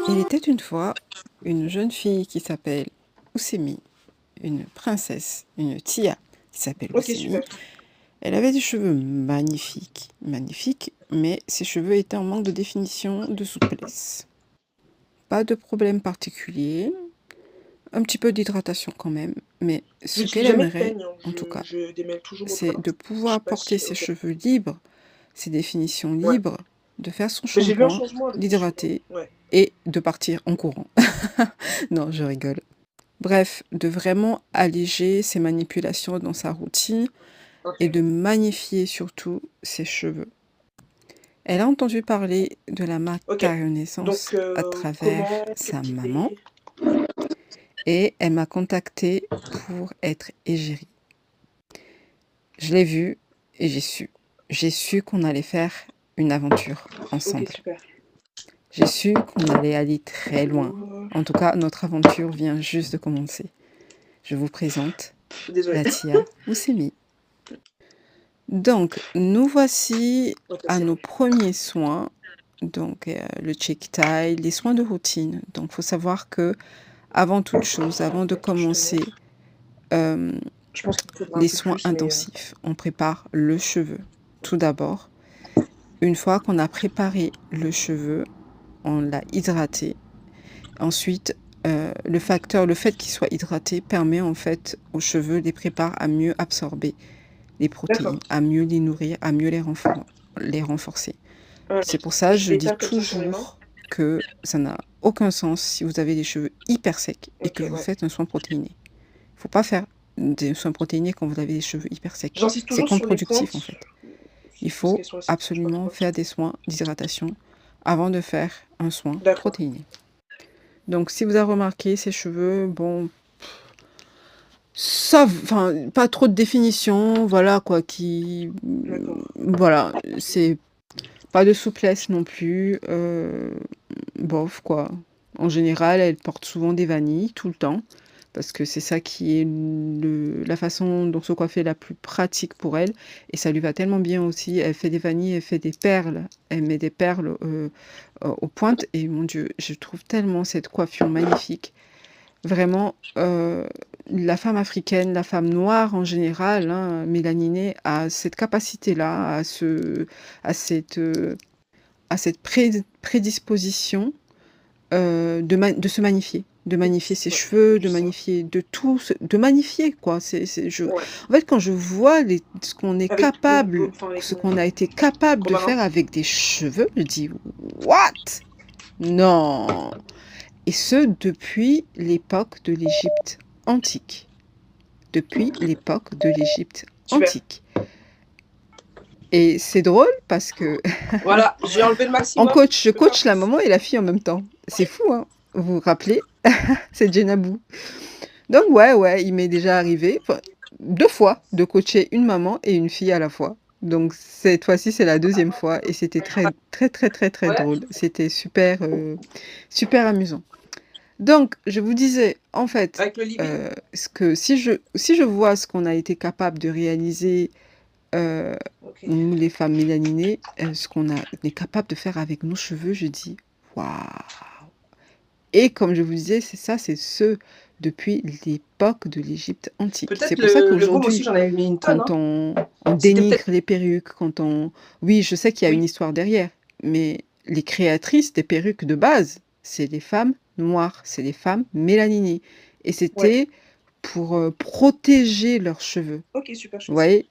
Il était une fois une jeune fille qui s'appelle Oussemi, une princesse, une Tia qui s'appelle Ok, Oussemi. super. Elle avait des cheveux magnifiques, magnifiques, mais ses cheveux étaient en manque de définition, de souplesse. Pas de problème particulier, un petit peu d'hydratation quand même, mais ce qu'elle J'utilise jamais de aimerait, peigne, hein. en tout cas, Je démêle toujours au c'est doigt. de Je sais pouvoir pas porter si. ses Ok. cheveux libres, ses définitions Ouais. libres, de faire son Mais j'ai vu un shampoing, changement avec mes cheveux. d'hydrater Ouais. et de partir en courant. Non, je rigole. Bref, de vraiment alléger ses manipulations dans sa routine Ok. et de magnifier surtout ses cheveux. Elle a entendu parler de la Ok. maternessence Donc, à travers comment, sa quelle maman idée? et elle m'a contactée pour être égérie. Je l'ai vue et j'ai su. J'ai su qu'on allait faire une aventure Ok, ensemble. super. J'ai su qu'on allait aller très loin. Oh, En tout cas, notre aventure vient juste de commencer. Je vous présente désolée. la Tia Oussemi. Donc, nous voici Ok, à c'est nos bon. premiers soins, donc le check taille, les soins de routine. Donc, il faut savoir que, avant toute chose, avant de Justement. commencer euh, Je pense qu'il me faudra un les peu soins plus, mais. intensifs, on prépare le cheveu. Tout d'abord, une fois qu'on a préparé le cheveu, on l'a hydraté. Ensuite, le fait qu'il soit hydraté permet en fait aux cheveux, les prépare à mieux absorber les protéines, D'accord. à mieux les nourrir, à mieux les renforcer. C'est pour ça que Je je dis l'étale comme ça sur mes mains. toujours que ça n'a aucun sens si vous avez des cheveux hyper secs et Ok, que vous ouais. faites un soin protéiné. Il ne faut pas faire des soins protéinés quand vous avez des cheveux hyper secs. J'insiste C'est toujours sur les contre-productif en pointes, fait. Il parce faut qu'elles sont assez. Je sais pas absolument pourquoi. faire des soins d'hydratation avant de faire un soin D'accord. protéiné. Donc si vous avez remarqué, ces cheveux, bon, ça, enfin, pas trop de définition, voilà quoi, D'accord. voilà, c'est pas de souplesse non plus, bof quoi. En général, elle porte souvent des vanilles tout le temps, parce que c'est ça qui est la façon dont se coiffer la plus pratique pour elle, et ça lui va tellement bien aussi. Elle fait des vanilles, elle fait des perles, elle met des perles aux pointes, et mon Dieu, je trouve tellement cette coiffure magnifique. Vraiment, la femme africaine, la femme noire en général, hein, mélaninée, a cette capacité-là, à cette, prédisposition de se magnifier. De magnifier ses Ouais, cheveux, de c'est ça. magnifier de tout, de magnifier quoi. Ouais. En fait, quand je vois ce qu'on est Avec mon. capable, Enfin, avec ce mon. qu'on a été capable de Romarin. faire avec des cheveux, je dis what? Non. Et ce, depuis l'époque de l'Égypte antique. Depuis l'époque de l'Égypte Super. antique. Et c'est drôle parce que Voilà, j'ai enlevé le maximum. je Je peux faire coach la plus. maman et la fille en même temps. C'est fou, hein? Vous vous rappelez? C'est Jenabou. Donc ouais, il m'est déjà arrivé, enfin, 2 fois, de coacher une maman et une fille à la fois. Donc cette fois-ci, c'est la deuxième fois et c'était très, très, très, très, très Ouais. drôle. C'était super, super amusant. Donc, je vous disais, en fait, Avec le living. ce que si je vois ce qu'on a été capable de réaliser, Ok. nous les femmes mélaninées, ce on est capable de faire avec nos cheveux, je dis: «Waouh!» Et comme je vous disais, c'est ce depuis l'époque de l'Égypte antique. C'est Peut-être pour ça le baume aussi, qu'aujourd'hui, j'en avais mis une tonne, quand hein. on C'était dénigre peut-être. les perruques, oui, je sais qu'il y a une Oui. histoire derrière, mais les créatrices des perruques de base, c'est les femmes noires, c'est les femmes mélaninées et Ouais. c'était pour, protéger leurs cheveux. Ok, super Vous chouette. voyez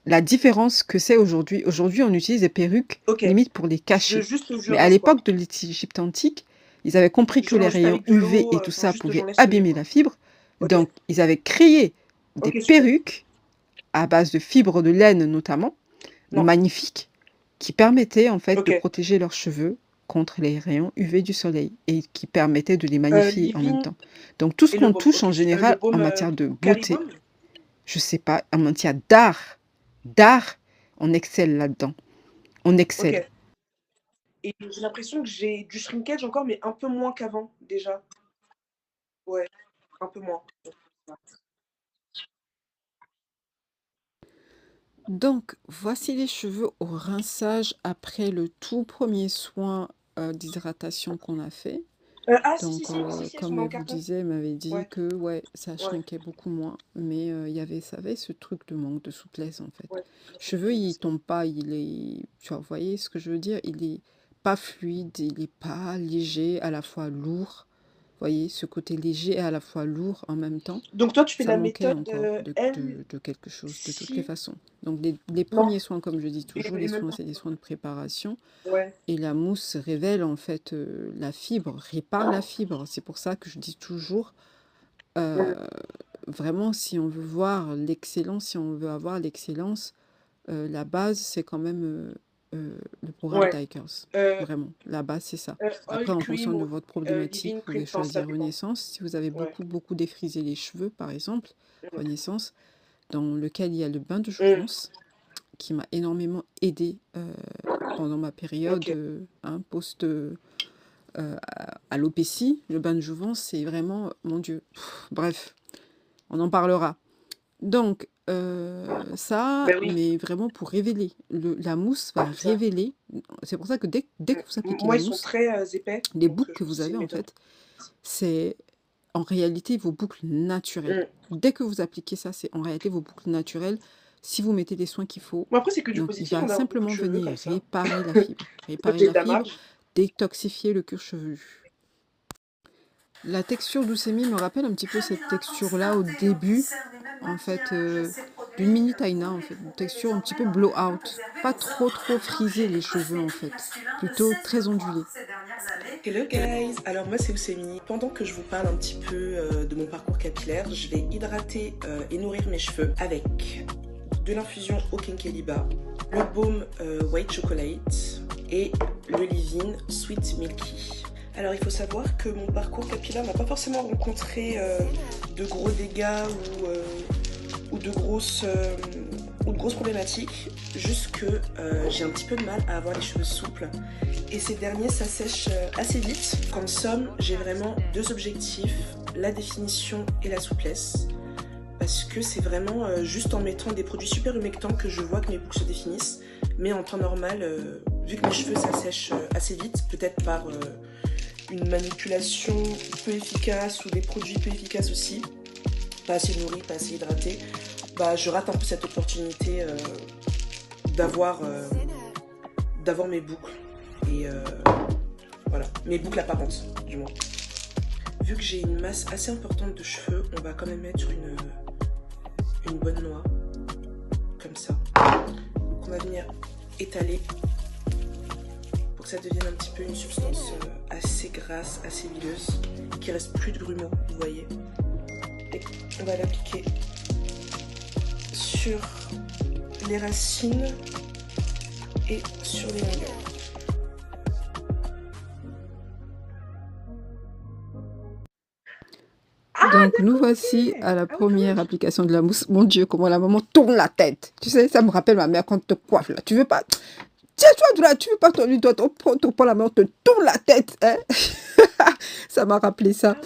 la différence que c'est aujourd'hui? Aujourd'hui, on utilise des perruques Ok. limite pour les cacher. Juste je Mais à rince, quoi. l'époque de l'Égypte antique, ils avaient compris que Je les rince juste rayons avec de UV l'eau, et tout enfin, ça juste pouvaient j'enlève ce que j'ai, abîmer quoi. la fibre, Ok. donc ils avaient créé des Ok, super. perruques à base de fibres de laine notamment, Non. magnifiques, qui permettaient en fait Ok. de protéger leurs cheveux contre les rayons UV du soleil et qui permettaient de les magnifier en même Living temps. Donc tout ce et le qu'on baume. touche Ok, en le général en baume matière de beauté, Caribaume. je sais pas, en matière d'art, on excelle là-dedans. On excelle. Ok. Et j'ai l'impression que j'ai du shrinkage encore, mais un peu moins qu'avant, déjà. Ouais, un peu moins. Donc, voici les cheveux au rinçage après le tout premier soin d'hydratation qu'on a fait. Ah, si, si, Donc, si, si, si, elles sont comme dans le elle vous carton. disait, elle m'avait dit Ouais, que ouais, ça ouais, shrinkait beaucoup moins. Mais il y avait, ça avait ce truc de manque de souplesse en fait. ouais. Non, c'est Cheveux, bon, il parce que- tombe pas, il est. Tu vois, vous voyez ce que je veux dire? Il est pas fluide, il est pas léger, à la fois lourd. Vous voyez, ce côté léger et à la fois lourd en même temps. Donc toi, tu fais Ça la manquait méthode encore N, de quelque chose, de toutes les si... façons. Donc, les Non, premiers soins, comme je dis toujours, les et soins, maintenant. c'est des soins de préparation. Ouais, Et la mousse révèle en fait la fibre, répare la fibre. C'est pour ça que je dis toujours, ouais, euh, vraiment, si on veut voir l'excellence, si on veut avoir l'excellence, la base, c'est quand même le programme ouais. Tykers. Euh, Vraiment, la base, c'est ça. Après, Oil en cream fonction de ou votre problématique, leave-in vous pouvez cream, enfin, ça choisir dépend. Renaissance. Si vous avez Ouais. beaucoup défrisé les cheveux, par exemple, Mm. Renaissance, dans lequel il y a le bain de Mm. jouvence, qui m'a énormément aidé pendant ma période Ok. post à l'alopécie. Le bain de jouvence, c'est vraiment, mon Dieu. Bref, on en parlera. Donc, ça, Ben oui. mais vraiment pour révéler. La mousse va Ça. révéler. C'est pour ça que dès que vous appliquez Moi, la ils sont mousse, très épais, les donc boucles je que pense vous que c'est avez, une en méthode. fait, c'est en réalité vos boucles naturelles. Mm. Dès que vous appliquez ça, c'est en réalité vos boucles naturelles. Si vous mettez les soins qu'il faut, Bon, après, c'est que du donc il positif, va on a beaucoup de simplement cheveux venir comme ça. réparer la fibre. Ça Réparer fait la de la fibre, marge. détoxifier le cuir chevelu. La texture d'Oussemi me rappelle un petit peu cette texture-là au début, en fait, d'une mini taina, en fait. Une texture un petit peu blowout. Pas trop frisé les cheveux, en fait. Plutôt très ondulé. Hello guys, alors moi c'est Oussemi. Pendant que je vous parle un petit peu de mon parcours capillaire, je vais hydrater et nourrir mes cheveux avec de l'infusion au Kenkeliba, le baume White Chocolate et le leave-in Sweet Milky. Alors il faut savoir que mon parcours capillaire n'a pas forcément rencontré de gros dégâts ou de grosses problématiques, juste que j'ai un petit peu de mal à avoir les cheveux souples et ces derniers s'assèchent assez vite. En somme, j'ai vraiment deux objectifs, la définition et la souplesse, parce que c'est vraiment juste en mettant des produits super humectants que je vois que mes boucles se définissent, mais en temps normal, vu que mes cheveux s'assèchent assez vite, peut-être par une manipulation peu efficace ou des produits peu efficaces aussi, pas assez nourris, pas assez hydratés, bah, je rate un peu cette opportunité d'avoir mes boucles. Et voilà, mes boucles apparentes, du moins. Vu que j'ai une masse assez importante de cheveux, on va quand même mettre une bonne noix, comme ça, qu'on va venir étaler pour que ça devienne un petit peu une substance assez grasse, assez huileuse, qui reste plus de grumeaux, vous voyez. Et on va l'appliquer sur les racines et sur les longueurs. Donc, nous voici à la Ah oui, quand première même. application de la mousse. Mon Dieu, comment la maman tourne la tête. Tu sais, ça me rappelle ma mère quand on te coiffe, là. Tu veux pas... Tiens-toi, là, tu veux pas tourner, toi, tu prends la main, on te tourne la tête, hein. Ça m'a rappelé ça.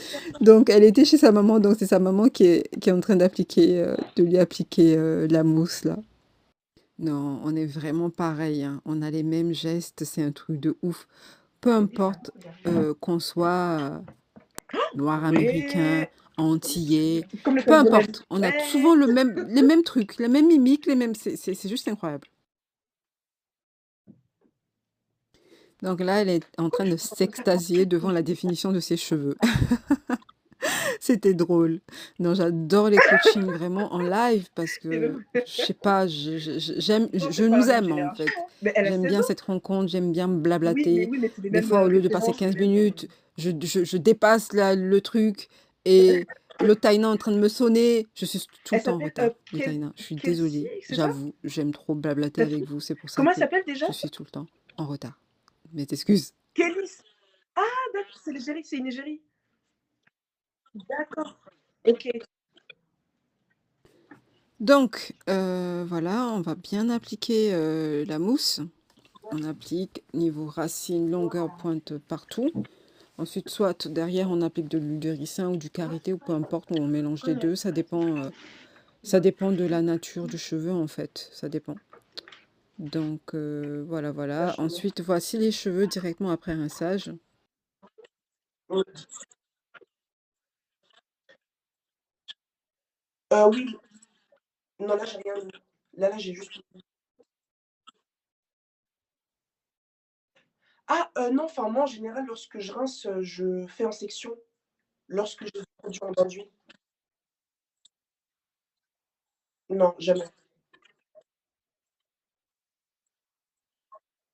Donc, elle était chez sa maman, donc c'est sa maman qui est en train d'appliquer, de lui appliquer la mousse, là. Non, on est vraiment pareil, hein. On a les mêmes gestes, c'est un truc de ouf. Peu importe qu'on soit noir américain, Ouais. antillais, Comme les peu femmes de rêve. importe. On a Ouais. souvent les mêmes trucs, la même mimique, les mêmes. C'est juste incroyable. Donc là, elle est en train de s'extasier devant la définition de ses cheveux. C'était drôle. Non, j'adore les coachings vraiment en live parce que, je sais pas, j'aime, Non, je c'est pas la nous même aime en génération, fait. hein. Mais elle a J'aime 16 bien ans. cette rencontre, j'aime bien Oui, blablater. mais c'est les Des mêmes fois, au lieu de passer références, les 15 mêmes. minutes, je dépasse le truc et le Taïna est en train de me sonner. Je suis tout le Elle temps en s'appelle retard, le Taïna. Je suis Kelsey, désolée, c'est ça? j'avoue, j'aime trop blablater T'as avec tout- vous. C'est pour ça Comment elle que s'appelle déjà? je suis tout le temps en retard. Mes excuses. Kélis. Ah, d'accord, c'est l'Égérie, c'est une égérie. D'accord. Ok. Donc, voilà, on va bien appliquer la mousse. On applique niveau racine, longueur, pointe partout. Ensuite, soit derrière, on applique de l'huile de ricin ou du karité, ou peu importe, ou on mélange les deux. Ça dépend de la nature du cheveu, en fait. Ça dépend. Donc voilà, Là, voilà. je mets. Ensuite, voici les cheveux directement après rinçage. Oui, oui. Non, là, j'ai rien mis. Là, j'ai juste. Ah, non, enfin, moi, en général, lorsque je rince, je fais en section. Lorsque je produis en bain d'huile. Non, jamais.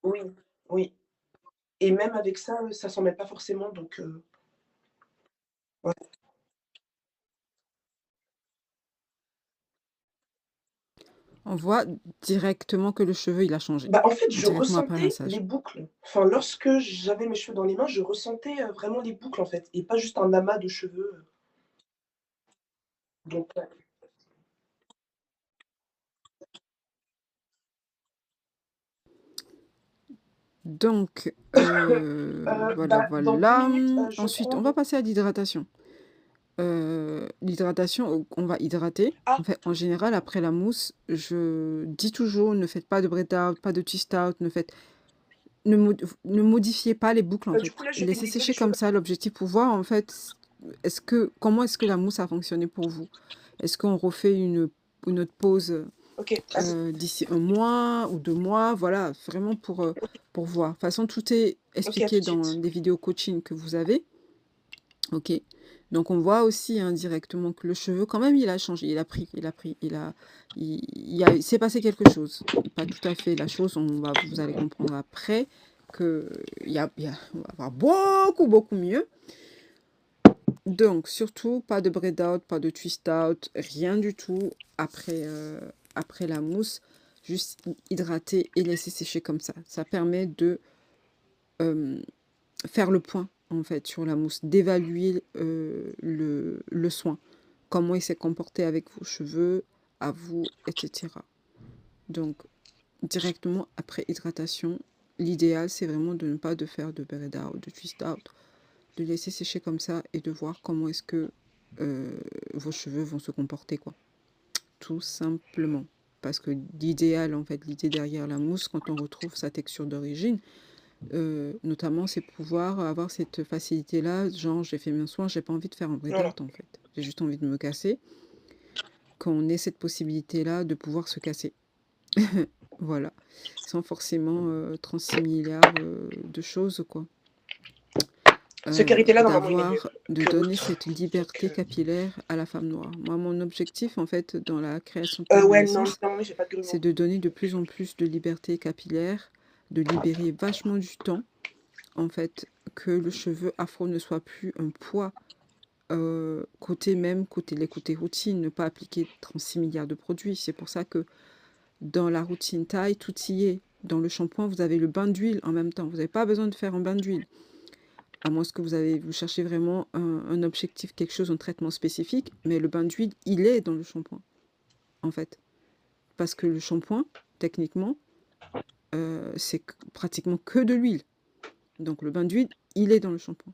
Oui, oui. Et même avec ça, ça s'en mêle pas forcément, donc ouais. On voit directement que le cheveu, il a changé. Bah, en fait, je Directement après ressentais les rinçage. boucles. Enfin, lorsque j'avais mes cheveux dans les mains, je ressentais, vraiment les boucles, en fait, et pas juste un amas de cheveux, donc ouais. Donc, voilà, Bah, dans 2 voilà. minutes, je Ensuite, prends on va de. passer à l'hydratation. L'hydratation, on va hydrater. Ah, En fait, en général, après la mousse, je dis toujours, ne faites pas de braid out, pas de twist out, ne modifiez pas les boucles, en du coup, fait. là, je vais Laissez lisser sécher les cheveux. comme ça, l'objectif pour voir, en fait, comment est-ce que la mousse a fonctionné pour vous. Est-ce qu'on refait une autre pause OK, ah, d'ici 1 mois ou 2 mois, voilà, vraiment pour voir. De toute façon, tout est OK, à tout expliqué de dans suite. des vidéos coaching que vous avez. Ok. Donc on voit aussi indirectement que le cheveu, quand même, il a changé, il s'est passé quelque chose. Pas tout à fait la chose, vous allez comprendre après que on va avoir beaucoup, beaucoup mieux. Donc, surtout, pas de braid out, pas de twist out, rien du tout après la mousse. Juste hydrater et laisser sécher comme ça. Ça permet de faire le point, en fait, sur la mousse, d'évaluer le soin. Comment il s'est comporté avec vos cheveux, à vous, etc. Donc, directement après hydratation, l'idéal, c'est vraiment de ne pas de faire de braid out, de twist out, de laisser sécher comme ça et de voir comment est-ce que vos cheveux vont se comporter, quoi. Tout simplement. Parce que l'idéal, en fait, l'idée derrière la mousse, quand on retrouve sa texture d'origine, notamment, c'est pouvoir avoir cette facilité-là, genre j'ai fait mes soins, j'ai pas envie de faire un braid Voilà. out, en fait. J'ai juste envie de me casser. Quand on ait cette possibilité-là de pouvoir se casser. Voilà. Sans forcément 36 milliards de choses, quoi. Ce karité-là, normalement, il est mieux De que donner l'autre, cette donc liberté capillaire à la femme noire. Moi, mon objectif, en fait, dans la création de taille ouais, non, renaissance, non, j'ai pas de c'est grumeaux. de donner de plus en plus de liberté capillaire, de libérer vachement du temps, en fait, que le cheveu afro ne soit plus un poids les côtés routine, ne pas appliquer 36 milliards de produits. C'est pour ça que dans la routine taille, tout y est. Dans le shampoing, vous avez le bain d'huile en même temps. Vous n'avez pas besoin de faire un bain d'huile. À moins que vous cherchez vraiment un objectif, quelque chose, un traitement spécifique. Mais le bain d'huile, il est dans le shampoing, en fait. Parce que le shampoing, techniquement, c'est pratiquement que de l'huile. Donc le bain d'huile, il est dans le shampoing.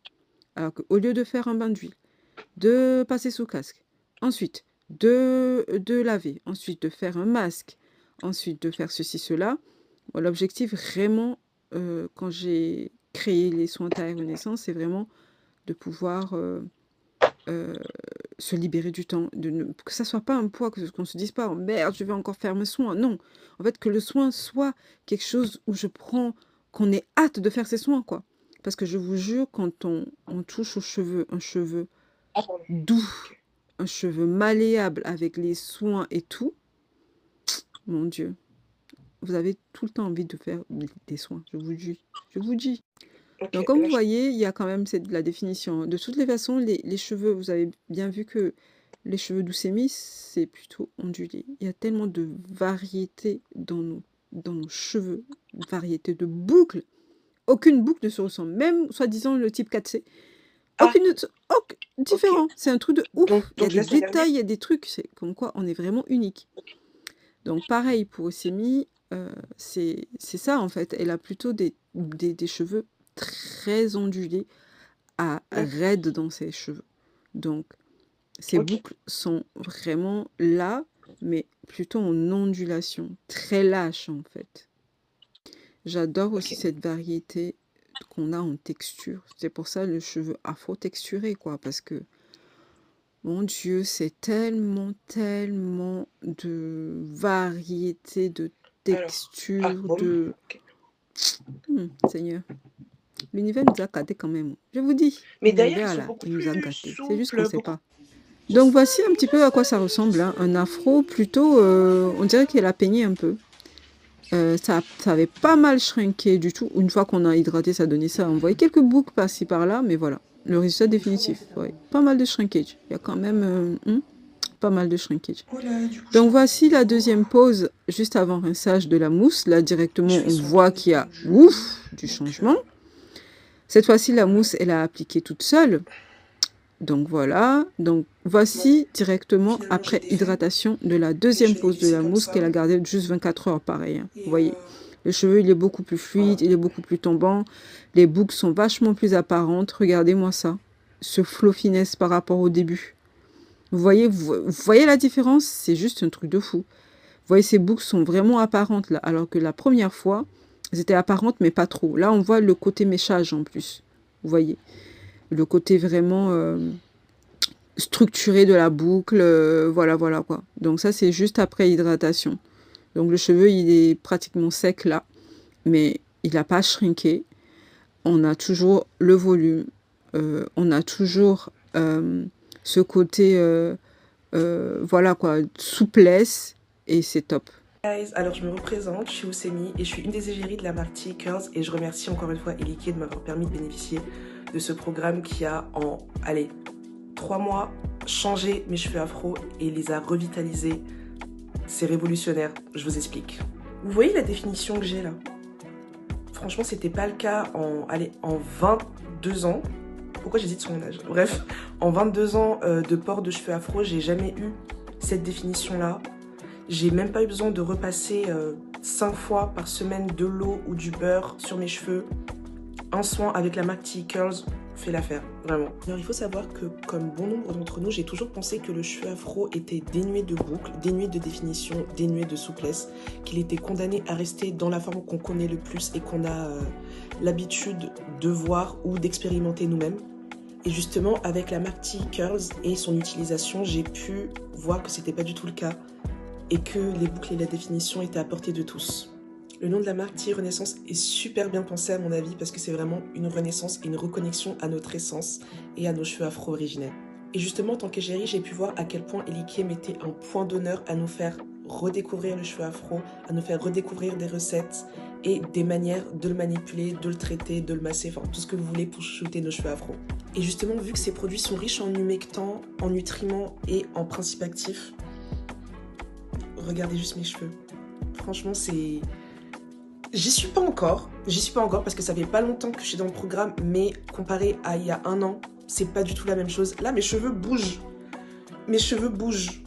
Alors qu'au lieu de faire un bain d'huile, de passer sous casque, ensuite de laver, ensuite de faire un masque, ensuite de faire ceci, cela. Bon, l'objectif vraiment, quand j'ai créé les soins taille renaissance, c'est vraiment de pouvoir se libérer du temps, que ça soit pas un poids, qu'on se dise pas, oh merde, je vais encore faire mes soins. Non, en fait, que le soin soit quelque chose où qu'on ait hâte de faire ses soins, quoi. Parce que je vous jure, quand on touche aux cheveux, un cheveu Ah, pardon. doux, OK. un cheveu malléable avec les soins et tout, mon Dieu, vous avez tout le temps envie de faire des soins, je vous dis. Je vous dis. Donc, OK, comme là, vous voyez, il y a quand même la définition. De toutes les façons, les cheveux, vous avez bien vu que les cheveux d'Oussemi, c'est plutôt ondulé. Il y a tellement de variétés dans nos cheveux, variétés de boucles. Aucune boucle ne se ressemble, même soi-disant le type 4C. ah, OK. Différent. C'est un truc de Donc ouf. Il y a je des laisse regarder? détails, il y a des trucs. C'est comme quoi on est vraiment unique. Donc pareil pour Osemi, c'est ça en fait. Elle a plutôt des cheveux très ondulés à Mmh, raides dans ses cheveux. Donc ses OK. boucles sont vraiment là, mais plutôt en ondulation, très lâche en fait. J'adore aussi Ok. cette variété qu'on a en texture. C'est pour ça le cheveu afro texturé, quoi, parce que mon Dieu, c'est tellement, tellement de variété, de Alors. Ah, texture, bon. de... Ok. Seigneur, l'univers nous a gâtés quand même. Je vous dis, Mais derrière, ils l'univers, sont là, beaucoup il nous a plus gâtés. C'est juste qu'on souples, ne sait beaucoup. pas. Donc voici un petit peu à quoi ça ressemble, hein. Un afro plutôt, on dirait qu'il a peigné un peu. Ça avait pas mal shrinké du tout. Une fois qu'on a hydraté, ça donnait ça. On voyait quelques boucles par-ci par-là, mais voilà. Le résultat définitif. Ouais. Pas mal de shrinkage. Il y a quand même pas mal de shrinkage. Oh là, du coup, je Donc prends voici la photo. deuxième pause, juste avant rinçage de la mousse. Là, Je directement, fais on son voit tour qu'il y a de jeu. ouf du Donc, changement. Cette fois-ci, la mousse, elle a appliqué toute seule. Donc voilà, donc voici directement finalement, j'ai après défait. hydratation de la Et je deuxième vais les pause de laisser la comme mousse ça. qu'elle a gardée juste 24 heures pareil, hein. Vous Et voyez, le cheveu il est beaucoup plus fluide, il est beaucoup plus tombant, les boucles sont vachement plus apparentes, regardez-moi ça, ce fluffiness par rapport au début. Vous voyez la différence? C'est juste un truc de fou. Vous voyez, ces boucles sont vraiment apparentes là, alors que la première fois, elles étaient apparentes mais pas trop. Là, on voit le côté méchage en plus, vous voyez, le côté vraiment... structuré de la boucle, voilà, voilà quoi. Donc ça, c'est juste après hydratation. Donc le cheveu, il est pratiquement sec là, mais il n'a pas shrinké. On a toujours le volume, on a toujours ce côté, voilà quoi, souplesse, et c'est top. guys, alors je me représente, je suis Oussemi et je suis une des égéries de la marque T-Curls et je remercie encore une fois Eliki de m'avoir permis de bénéficier de ce programme qui a en, allez, 3 mois changé mes cheveux afro et les a revitalisés. C'est révolutionnaire, je vous explique. Vous voyez la définition que j'ai là? Franchement, c'était pas le cas en, allez, en 22 ans. Pourquoi j'hésite sur mon âge? Bref, en 22 ans de port de cheveux afro, j'ai jamais eu cette définition-là. J'ai même pas eu besoin de repasser 5 fois par semaine de l'eau ou du beurre sur mes cheveux. Un soin avec la marque T-Curls fait l'affaire, vraiment. Alors il faut savoir que comme bon nombre d'entre nous, j'ai toujours pensé que le cheveu afro était dénué de boucles, dénué de définition, dénué de souplesse, qu'il était condamné à rester dans la forme qu'on connaît le plus et qu'on a l'habitude de voir ou d'expérimenter nous-mêmes. Et justement, avec la marque T-Curls et son utilisation, j'ai pu voir que c'était pas du tout le cas et que les boucles et la définition étaient à portée de tous. Le nom de la marque T-Renaissance est super bien pensé à mon avis parce que c'est vraiment une renaissance et une reconnexion à notre essence et à nos cheveux afro originels. Et justement, en tant qu'égérie, j'ai pu voir à quel point Eliki mettait un point d'honneur à nous faire redécouvrir le cheveu afro, à nous faire redécouvrir des recettes et des manières de le manipuler, de le traiter, de le masser, enfin tout ce que vous voulez pour chouchouter nos cheveux afro. Et justement, vu que ces produits sont riches en humectants, en nutriments et en principes actifs, regardez juste mes cheveux. Franchement, c'est... J'y suis pas encore parce que ça fait pas longtemps que je suis dans le programme, mais comparé à il y a un an, c'est pas du tout la même chose. Là, mes cheveux bougent. Mes cheveux bougent.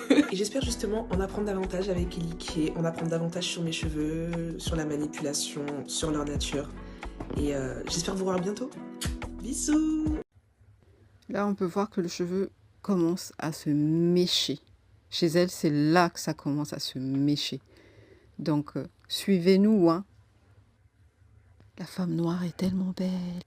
Et j'espère justement en apprendre davantage avec Eliki, en apprendre davantage sur mes cheveux, sur la manipulation, sur leur nature. Et j'espère vous revoir bientôt. Bisous! Là, on peut voir que le cheveu commence à se mécher. Chez elle, c'est là que ça commence à se mécher. Donc, suivez-nous, hein. La femme noire est tellement belle.